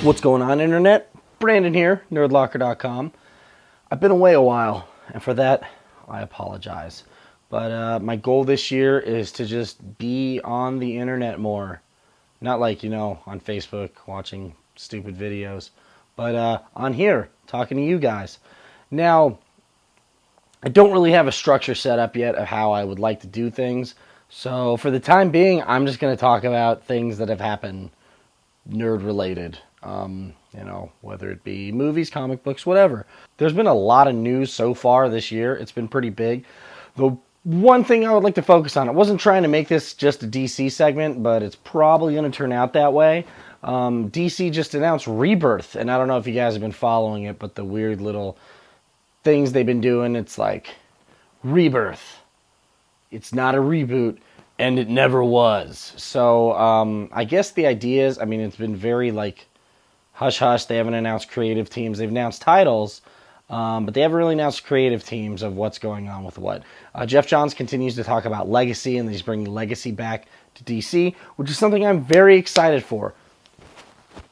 What's going on, Internet? Brandon here, Nerdlocker.com. I've been away a while, and for that, I apologize. But my goal this year is to just be on the Internet more. Not like, on Facebook watching stupid videos, but on here, talking to you guys. Now, I don't really have a structure set up yet of how I would like to do things. So for the time being, I'm just going to talk about things that have happened nerd related. Whether it be movies, comic books, whatever. There's been a lot of news so far this year. It's been pretty big. The one thing I would like to focus on, I wasn't trying to make this just a DC segment, but it's probably going to turn out that way. DC just announced Rebirth, and I don't know if you guys have been following it, but the weird little things they've been doing, it's like, Rebirth. It's not a reboot, and it never was. So I guess the idea is, it's been very hush-hush. They haven't announced creative teams. They've announced titles, but they haven't really announced creative teams of what's going on with what. Jeff Johns continues to talk about Legacy, and he's bringing Legacy back to DC, which is something I'm very excited for.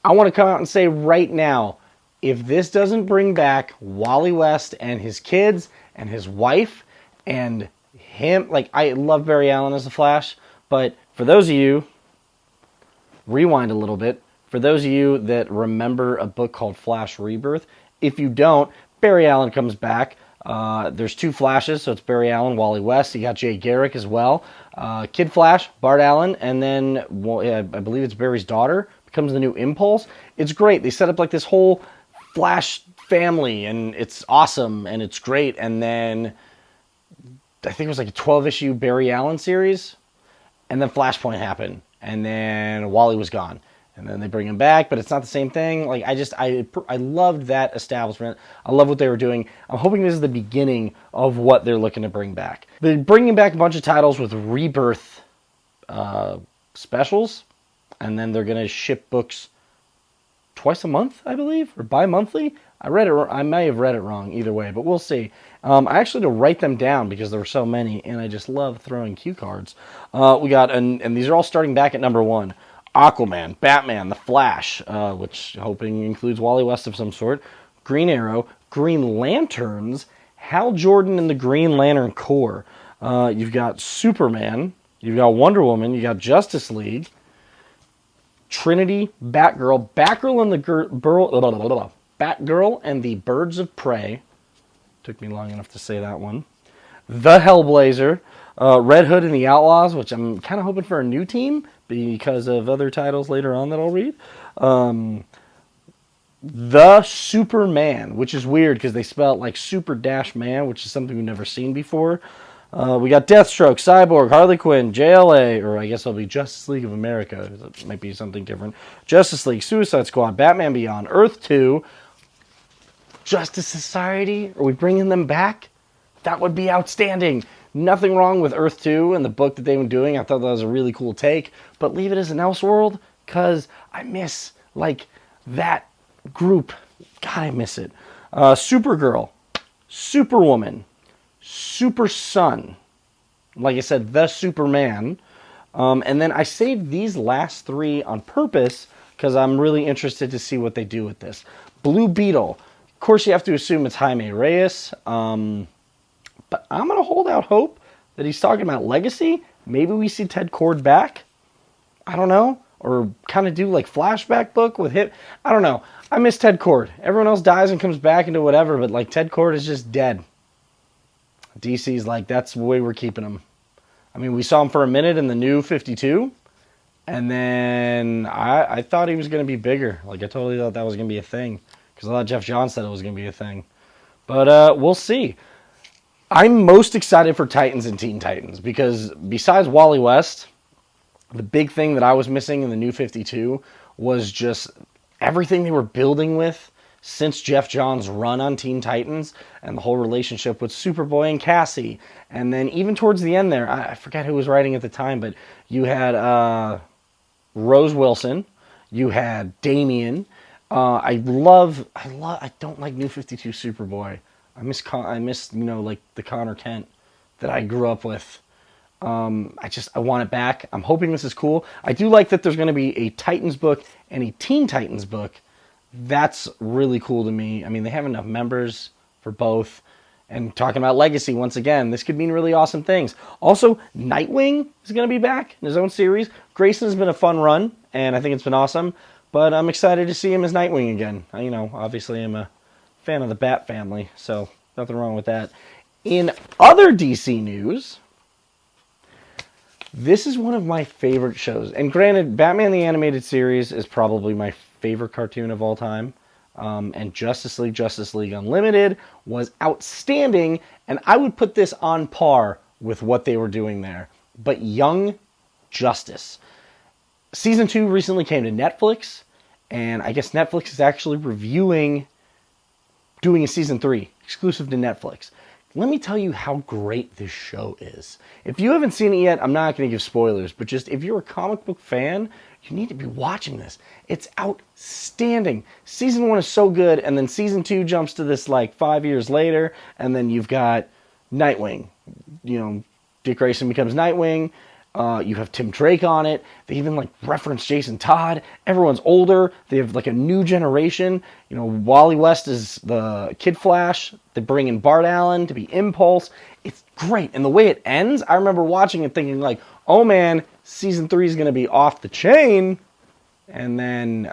I want to come out and say right now, if this doesn't bring back Wally West and his kids and his wife and him, I love Barry Allen as the Flash, but for those of you, rewind a little bit, for those of you that remember a book called Flash Rebirth, if you don't, Barry Allen comes back. There's two Flashes, so it's Barry Allen, Wally West. You got Jay Garrick as well. Kid Flash, Bart Allen, and then I believe it's Barry's daughter becomes the new Impulse. It's great. They set up this whole Flash family, and it's awesome, and it's great. And then I think it was a 12-issue Barry Allen series, and then Flashpoint happened, and then Wally was gone. And then they bring him back, but it's not the same thing. I loved that establishment. I love what they were doing. I'm hoping this is the beginning of what they're looking to bring back. They're bringing back a bunch of titles with Rebirth specials, and then they're going to ship books twice a month, I believe, or bi-monthly. I may have read it wrong either way, but we'll see. I actually had to write them down because there were so many, and I just love throwing cue cards. We got, and these are all starting back at number 1. Aquaman, Batman, The Flash, which hoping includes Wally West of some sort, Green Arrow, Green Lanterns, Hal Jordan and the Green Lantern Corps. You've got Superman, you've got Wonder Woman, you got Justice League, Trinity, Batgirl, Batgirl and the Birds of Prey. Took me long enough to say that one. The Hellblazer, Red Hood and the Outlaws, which I'm kind of hoping for a new team because of other titles later on that I'll read. The Superman, which is weird because they spell it like Super-Man, which is something we've never seen before. We got Deathstroke, Cyborg, Harley Quinn, JLA, or I guess it'll be Justice League of America. It might be something different. Justice League, Suicide Squad, Batman Beyond, Earth 2, Justice Society. Are we bringing them back? That would be outstanding. Nothing wrong with Earth 2 and the book that they've been doing. I thought that was a really cool take. But leave it as an Elseworld because I miss, that group. God, I miss it. Supergirl, Superwoman, Super Son. Like I said, the Superman. And then I saved these last 3 on purpose because I'm really interested to see what they do with this. Blue Beetle. Of course, you have to assume it's Jaime Reyes. But I'm going to hold out hope that he's talking about Legacy. Maybe we see Ted Kord back. I don't know. Or kind of do flashback book with him. I don't know. I miss Ted Kord. Everyone else dies and comes back into whatever, but Ted Kord is just dead. DC's that's the way we're keeping him. We saw him for a minute in the New 52. And then I thought he was going to be bigger. I totally thought that was going to be a thing. Because I thought Jeff Johns said it was going to be a thing. But we'll see. I'm most excited for Titans and Teen Titans because besides Wally West, the big thing that I was missing in the New 52 was just everything they were building with since Jeff Johns' run on Teen Titans and the whole relationship with Superboy and Cassie. And then even towards the end there, I forget who was writing at the time, but you had Rose Wilson, you had Damian. I don't like New 52 Superboy. I miss the Connor Kent that I grew up with. I want it back. I'm hoping this is cool. I do like that there's going to be a Titans book and a Teen Titans book that's really cool to me. I mean, they have enough members for both. And talking about legacy, once again, this could mean really awesome things. Also, Nightwing is going to be back in his own series. Grayson has been a fun run, and I think it's been awesome. But I'm excited to see him as Nightwing again. You know, obviously I'm a fan of the Bat family, so nothing wrong with that. In other DC news, this is one of my favorite shows. And granted, Batman the Animated Series is probably my favorite cartoon of all time. And Justice League Unlimited was outstanding, and I would put this on par with what they were doing there. But Young Justice. Season 2 recently came to Netflix, and I guess Netflix is actually doing a Season 3, exclusive to Netflix. Let me tell you how great this show is. If you haven't seen it yet, I'm not going to give spoilers, but just if you're a comic book fan, you need to be watching this. It's outstanding. Season 1 is so good, and then Season 2 jumps to this like 5 years later, and then you've got Nightwing. You know, Dick Grayson becomes Nightwing. You have Tim Drake on it. They even like reference Jason Todd. Everyone's older. They have like a new generation. You know, Wally West is the Kid Flash. They bring in Bart Allen to be Impulse. It's great. And the way it ends, I remember watching it thinking like, oh man, Season 3 is going to be off the chain. And then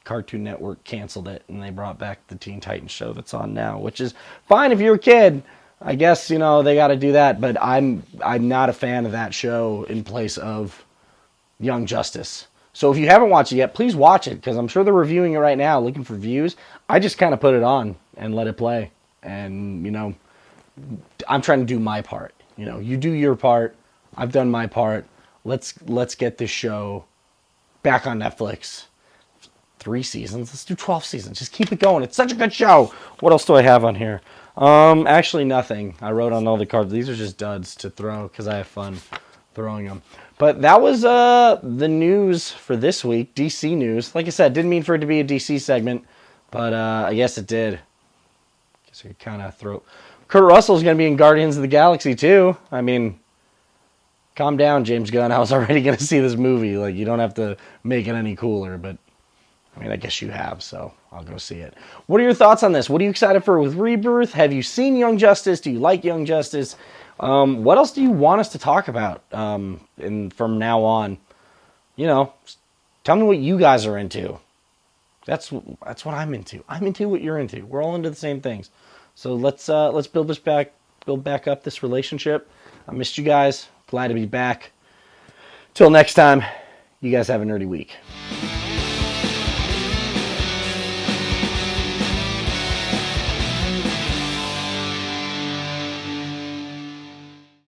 Cartoon Network canceled it, and they brought back the Teen Titans show that's on now, which is fine if you're a kid. I guess, you know, they got to do that, but I'm not a fan of that show in place of Young Justice. So if you haven't watched it yet, please watch it, because I'm sure they're reviewing it right now, looking for views. I just kind of put it on and let it play. And, you know, I'm trying to do my part. You know, you do your part. I've done my part. Let's get this show back on Netflix. 3 seasons. Let's do 12 seasons. Just keep it going. It's such a good show. What else do I have on here? Actually nothing. I wrote on all the cards. These are just duds to throw because I have fun throwing them. But that was the news for this week. DC news. Like I said, didn't mean for it to be a DC segment, but I guess it did. Guess I could kind of throw. Kurt Russell's going to be in Guardians of the Galaxy too. I mean, calm down, James Gunn. I was already going to see this movie. Like, you don't have to make it any cooler, but I mean, I guess you have, so I'll go see it. What are your thoughts on this? What are you excited for with Rebirth? Have you seen Young Justice? Do you like Young Justice? What else do you want us to talk about from now on? You know, tell me what you guys are into. That's what I'm into. I'm into what you're into. We're all into the same things. So let's build back up this relationship. I missed you guys. Glad to be back. Till next time, you guys have a nerdy week.